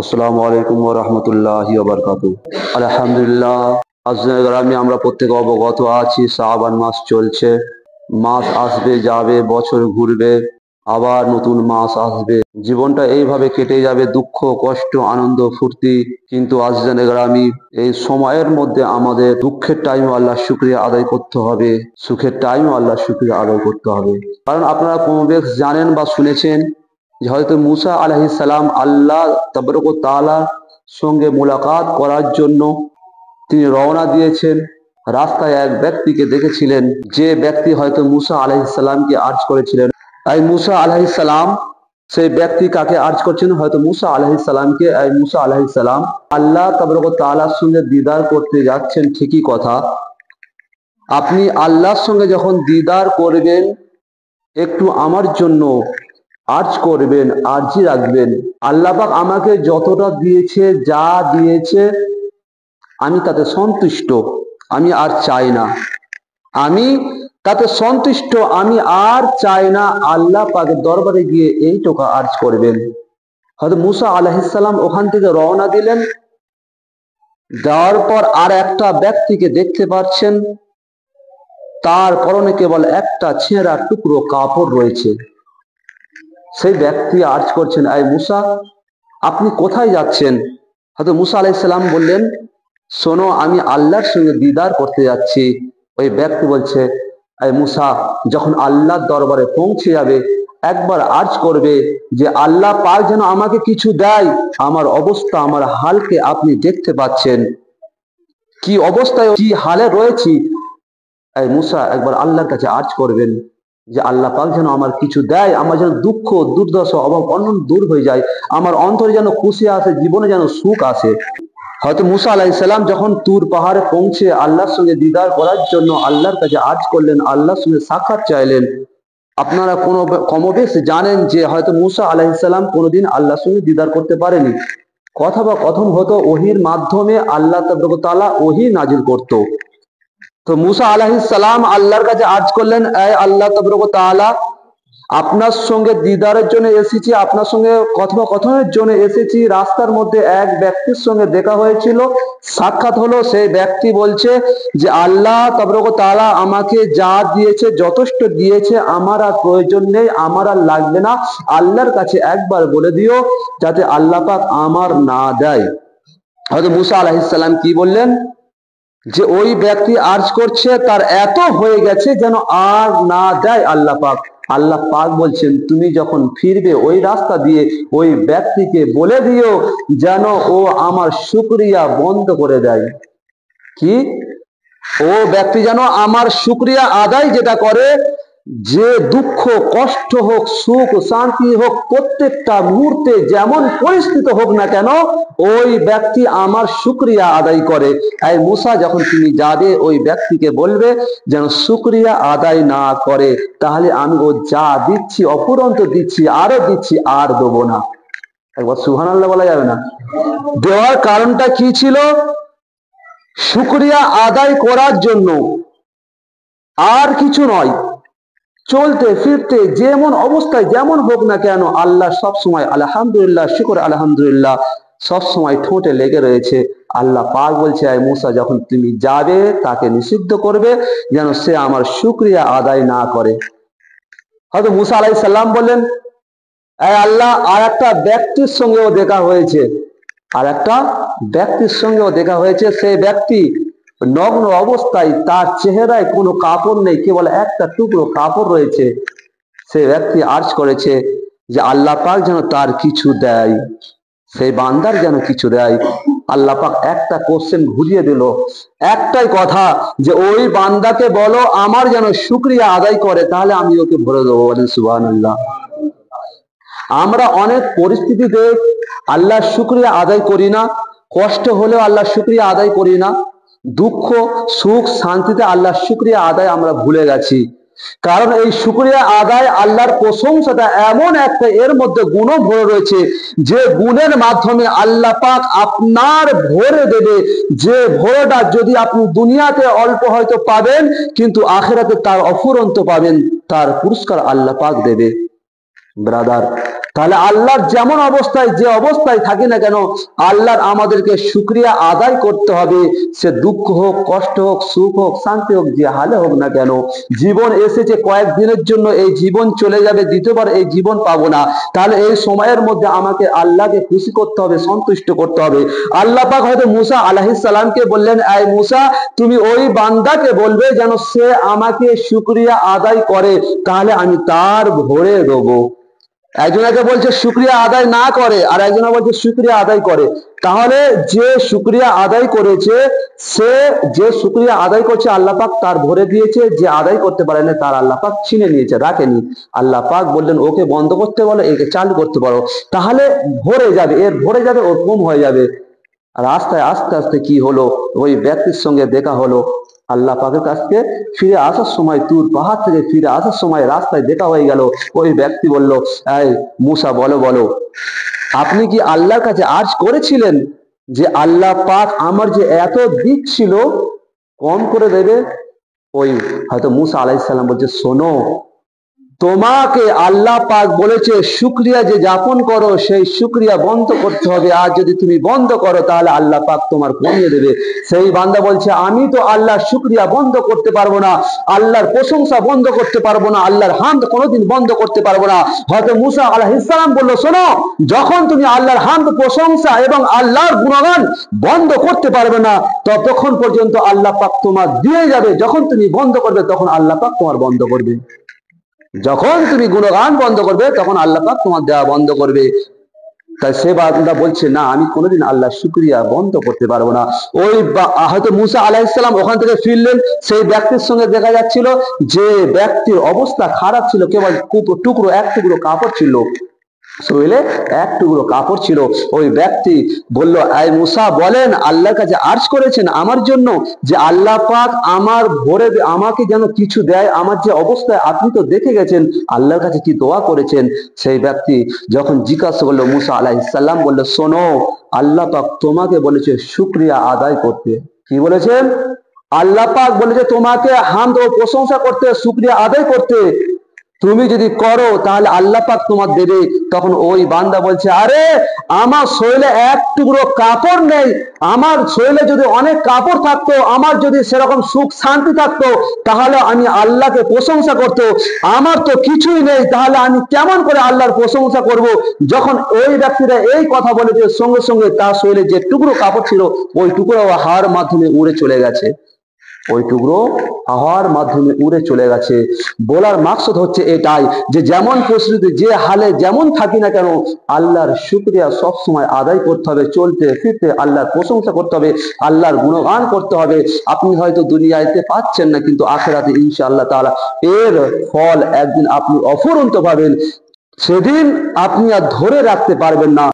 আসসালামু আলাইকুম ওয়া রাহমাতুল্লাহি ওয়া বারাকাতুহু। আলহামদুলিল্লাহ, আজকের গ্রামে আমরা প্রত্যেকে অবগত আছি, শাবান মাস চলছে। মাস আসবে যাবে, বছর ঘুরবে, আবার নতুন মাস আসবে। জীবনটা এইভাবে কেটে যাবে, দুঃখ কষ্ট আনন্দ ফুর্তি। কিন্তু আজকের গ্রামে এই সময়ের মধ্যে আমাদের দুঃখের টাইমে আল্লাহর শুকরিয়া আদায় করতে হবে, সুখের টাইমে আল্লাহর শুকরিয়া আদায় করতে হবে। কারণ আপনারা কমবেশ জানেন বা শুনেছেন যে হয়তো মুসা আলাইহিস সালাম আল্লাহ তাবারক ওয়া তাআলার সঙ্গে মুলাকাত করার জন্য তিনি রওনা দিয়েছেন। রাস্তায় এক ব্যক্তিকে দেখেছিলেন, যে ব্যক্তি হয়তো মুসা আলাইহিস সালামকে আর্জ করেছিলেন। এই মুসা আলাইহিস সালাম, সেই ব্যক্তি কাকে আর্জ করছেন? হয়তো মুসা আলাইহিস সালামকে। এই মুসা আলাইহিস সালাম আল্লাহ তাবারক ওয়া তাআলার সঙ্গে দিদার করতে যাচ্ছেন, ঠিকই কথা। আপনি আল্লাহর সঙ্গে যখন দিদার করবেন, একটু আমার জন্য আর্জ করবেন, আর্জি রাখবেন। আল্লাহ পাক আমাকে যতটা দিয়েছে, যা দিয়েছে, আমি তাতে সন্তুষ্ট, আমি আর চাই না। আমি তাতে সন্তুষ্ট, আমি আর চাই না। আল্লাহ পাকের দরবারে গিয়ে এইটুকু আর্জ করবেন। হয়তো মুসা আলাইহিস সালাম ওখান থেকে রওনা দিলেন। যাওয়ার পর আর একটা ব্যক্তিকে দেখতে পাচ্ছেন, তার পরনে কেবল একটা ছেঁড়া টুকরো কাপড় রয়েছে। সেই ব্যক্তি আর্জ করছেন, এই মুসা, আপনি কোথায় যাচ্ছেন? হয়তো মুসা আলাইহিস সালাম বললেন, শোনো, আমি আল্লাহর সঙ্গে দিদার করতে যাচ্ছি। ওই ব্যক্তি বলছে, এই মুসা, যখন আল্লাহর দরবারে পৌঁছে যাবে, একবার আর্জ করবে যে আল্লাহ পাক যেন আমাকে কিছু দেয়। আমার অবস্থা, আমার হালকে আপনি দেখতে পাচ্ছেন, কি অবস্থায়, কি হালে রয়েছি। এই মুসা একবার আল্লাহর কাছে আর্জ করবেন যে আল্লাহ পাক যেন আমার কিছু দেয়, আমার যেন দুঃখ দুর্দশা অভাব অনটন দূর হয়ে যায়, আমার অন্তরে যেন খুশি আসে, জীবনে যেন সুখ আসে। হয়তো মুসা আলাইহিস সালাম যখন তুর পাহাড়ে পৌঁছে আল্লাহর সঙ্গে দিদার করার জন্য আল্লাহর কাছে আর্জ করলেন, আল্লাহর সঙ্গে সাক্ষাৎ চাইলেন। আপনারা কোনো কমবেশ জানেন যে হয়তো মুসা আলাইহিস সালাম কোনোদিন আল্লাহর সঙ্গে দিদার করতে পারেনি। কথা বা কথন হতো ওহির মাধ্যমে, আল্লাহ তাবারক ওয়া তাআলা ওহী নাজিল করত। তো মুসা আলাইহিস সালাম আল্লাহর কাছে আর্জ করলেন, এই আল্লাহ তাবারক ওয়া তাআলা, আপনার সঙ্গে দিদারের জন্য এসেছি, আপনার সঙ্গে কথোপকথনের জন্য এসেছি। রাস্তার মধ্যে এক ব্যক্তির সঙ্গে দেখা হয়েছিল, সাক্ষাৎ হলো। সেই ব্যক্তি বলছে যে আল্লাহ তাবারক ওয়া তাআলা আমাকে যা দিয়েছে যথেষ্ট দিয়েছে, আমার আর প্রয়োজন নেই, আমার আর লাগবে না। আল্লাহর কাছে একবার বলে দিও যাতে আল্লাহ পাক আমার না দেয়। হয়তো মুসা আলাইহিস সালাম কি বললেন যে ওই ব্যক্তি আর্জ করছে, তার এত হয়ে গেছে যেন আর না দেয় আল্লাহ পাক। আল্লাহ পাক বলছেন, তুমি যখন ফিরবে ওই রাস্তা দিয়ে, ওই ব্যক্তিকে বলে দিও যেন ও আমার শুকরিয়া বন্ধ করে দেয়। কি? ও ব্যক্তি যেন আমার শুকরিয়া আদায় যেটা করে, যে দুঃখ কষ্ট হোক, সুখ শান্তি হোক, প্রত্যেকটা মুহূর্তে যেমন পরিস্থিতি হোক না কেন, ওই ব্যক্তি আমার শুকরিয়া আদায় করে। এই মুসা, যখন তুমি যাবে ওই ব্যক্তিকে বলবে যেন শুকরিয়া আদায় না করে, তাহলে আমি ও যা দিচ্ছি অফুরন্ত দিচ্ছি, আরো দিচ্ছি, আর দেবো না। একবার সুবহানাল্লাহ বলা যাবে না? দেওয়ার কারণটা কি ছিল? শুকরিয়া আদায় করার জন্য, আর কিছু নয়। চলতে ফিরতে যেমন অবস্থায় যেমন হোক না কেন, আল্লাহ সব সময় আলহামদুলিল্লাহ, শুকর আলহামদুলিল্লাহ সব সময় ঠোঁটে লেগে রয়েছে। আল্লাহ পাক বলছে, এই মুসা, যখন তুমি যাবে তাকে নিষিদ্ধ করবে যেন সে আমার শুকরিয়া আদায় না করে। হয়তো মুসা আলাইহিস সালাম বললেন, এই আল্লাহ, আর একটা ব্যক্তির সঙ্গেও দেখা হয়েছে, আর একটা ব্যক্তির সঙ্গেও দেখা হয়েছে। সেই ব্যক্তি নগ্ন অবস্থায়, তার চেহারায় কোনো কাপড় নেই, কেবল একটা টুকরো কাপড় রয়েছে। সেই ব্যক্তি আর্জ করেছে যে আল্লাহ পাক যেন তার কিছু দেয়, সেই বান্দার যেন কিছু দেয়। আল্লাহ পাক একটা কোশ্চেন ঘুরিয়ে দিল, একটাই কথা, যে ওই বান্দাকে বলো আমার যেন শুকরিয়া আদায় করে, তাহলে আমি ওকে ভরে দেবো। বলেন সুবহানাল্লাহ। আমরা অনেক পরিস্থিতিতে আল্লাহর শুকরিয়া আদায় করি না, কষ্ট হলেও আল্লাহর শুকরিয়া আদায় করি না, দুঃখ সুখ শান্তিতে আল্লাহর শুকরিয়া আদায় আমরা ভুলে গেছি। কারণ এই শুকরিয়া আদায়, আল্লাহর প্রশংসাটা এমন একটা, এর মধ্যে গুণ ভরে রয়েছে, যে গুণের মাধ্যমে আল্লাহ পাক আপনার ভরে দেবে, যে ভরটা যদি আপনি দুনিয়াতে অল্প হয়তো পাবেন, কিন্তু আখিরাতে তার অফুরন্ত পাবেন, তার পুরস্কার আল্লাহ পাক দেবে। ব্রাদার, তাহলে আল্লাহর যেমন অবস্থায় যে অবস্থায় থাকি না কেন, আল্লাহর আমাদেরকে শুকরিয়া আদায় করতে হবে। সে দুঃখ হোক, কষ্ট হোক, সুখ হোক, শান্তি হোক, যে হালে হোক না কেন। জীবন এসেছে কয়েকদিনের জন্য, এই জীবন চলে যাবে, দ্বিতীয়বার এই জীবন পাবো না। তাহলে এই সময়ের মধ্যে আমাকে আল্লাহকে খুশি করতে হবে, সন্তুষ্ট করতে হবে। আল্লাহ পাক হয়তো মুসা আলাইহিস সালামকে বললেন, এই মুসা, তুমি ওই বান্দাকে বলবে যেন সে আমাকে শুকরিয়া আদায় করে, তাহলে আমি তার ভরে দেবো। একজনকে বলছে শুকরিয়া আদায় না করে, আর একজনে বলছে শুকরিয়া আদায় করে। তাহলে যে শুকরিয়া আদায় করেছে, সে যে শুকরিয়া আদায় করছে আল্লাহ পাক তার ভরে দিয়েছে, যে আদায় করতে পারে না তার আল্লাহ পাক ছিনে নিয়েছে, রাখেনি। আল্লাহ পাক বললেন ওকে বন্ধ করতে বলো, একে চালু করতে পারো, তাহলে ভরে যাবে, এর ভরে যাবে, ওর কম হয়ে যাবে। আর আস্তে আস্তে আস্তে কি হলো, ওই ব্যক্তির সঙ্গে দেখা হলো। আল্লাহ পাকের কাছ থেকে ফিরে আসার সময়, তুর পাহাড় থেকে ফিরে আসার সময় রাস্তায় দেখা হয়ে গেল। ওই ব্যক্তি বলল, এই মুসা, বলো বলো, আপনি কি আল্লাহর কাছে আরজ করেছিলেন যে আল্লাহ পাক আমার যে এত দিক ছিল কম করে দেবে? ওই হয়তো মুসা আলাইহিস সালাম বলছে, শোনো, তোমাকে আল্লাহ পাক বলেছে শুকরিয়া যে যাপন করো, সেই শুকরিয়া বন্ধ করতে হবে। আর যদি তুমি বন্ধ করো তাহলে আল্লাহ পাক তোমার কমিয়ে দেবে। সেই বান্দা বলছে, আমি তো আল্লাহর শুকরিয়া বন্ধ করতে পারবো না, আল্লাহর প্রশংসা বন্ধ করতে পারবো না, আল্লাহর হামদ কোনোদিন বন্ধ করতে পারবো না। হয়তো মুসা আলাইহিস সালাম বলল, শোনো, যখন তুমি আল্লাহর হামদ, প্রশংসা এবং আল্লাহর গুণগান বন্ধ করতে পারবে না, ততক্ষণ পর্যন্ত আল্লাহ পাক তোমার দিয়ে যাবে। যখন তুমি বন্ধ করবে তখন আল্লাহ পাক তোমার বন্ধ করবে। যখন তুমি গুণগান বন্ধ করবে তখন আল্লাহ পাক তোমার দেওয়া বন্ধ করবে। তাই সে বান্দা বলছে, না, আমি কোনোদিন আল্লাহ শুকরিয়া বন্ধ করতে পারবো না। ওই হয়তো মুসা আলাইহিস সালাম ওখান থেকে ফিরলেন, সেই ব্যক্তির সঙ্গে দেখা যাচ্ছিল যে ব্যক্তির অবস্থা খারাপ ছিল, কেবল টুকরো এক টুকরো কাপড় ছিল শরীরে, এক টুকরো কাপড় ছিল। ওই ব্যক্তি বলল, আই মুসা, বলেন, আল্লাহর কাছে আরজ করেছেন আমার জন্য যে আল্লাহ পাক আমার ভরে আমাকে যেন কিছু দেয়, আমার যে অবস্থায় আপনি তো দেখে গেছেন, আল্লাহর কাছে কি দোয়া করেছেন? সেই ব্যক্তি যখন জিজ্ঞাসা করলো, মুসা আলাইহিস সালাম বলল, শোনো, আল্লাহ পাক তোমাকে বলেছে শুকরিয়া আদায় করতে। কি বলেছেন? আল্লাহ পাক বলেছে তোমাকে হামদ ও প্রশংসা করতে, শুকরিয়া আদায় করতে। তুমি যদি করো তাহলে আল্লাহ পাক তোমার দেবে। তখন ওই বান্দা বলছে, আরে আমার শরীরে এক টুকরো কাপড় নেই, আমার শরীরে যদি অনেক কাপড় থাকতো, আমার যদি সেরকম সুখ শান্তি থাকতো, তাহলে আমি আল্লাহকে প্রশংসা করতো। আমার তো কিছুই নেই, তাহলে আমি কেমন করে আল্লাহর প্রশংসা করব? যখন ওই ব্যক্তিরা এই কথা বলেছে, সঙ্গে সঙ্গে তার শরীরে যে টুকরো কাপড় ছিল, ওই টুকরো হাওয়ার মাধ্যমে উড়ে চলে গেছে। ওই টুকরো হাওয়ার মাধ্যমে উড়ে চলে গেছে। বলার মাকসদ হচ্ছে এটাই, যে যেমন পরিস্থিতি, যে হালে যেমন থাকি না কেন, আল্লাহর শুকরিয়া সব সময় আদায় করতে হবে। চলতে ফিরতে আল্লাহর প্রশংসা করতে হবে, আল্লাহর গুণগান করতে হবে। আপনি হয়তো দুনিয়াতে পাচ্ছেন না, কিন্তু আখিরাতে ইনশাআল্লাহ তাআলা এর ফল একদিন আপনি অফুরন্ত পাবেন। সেদিন আপনি আর ধরে রাখতে পারবেন না।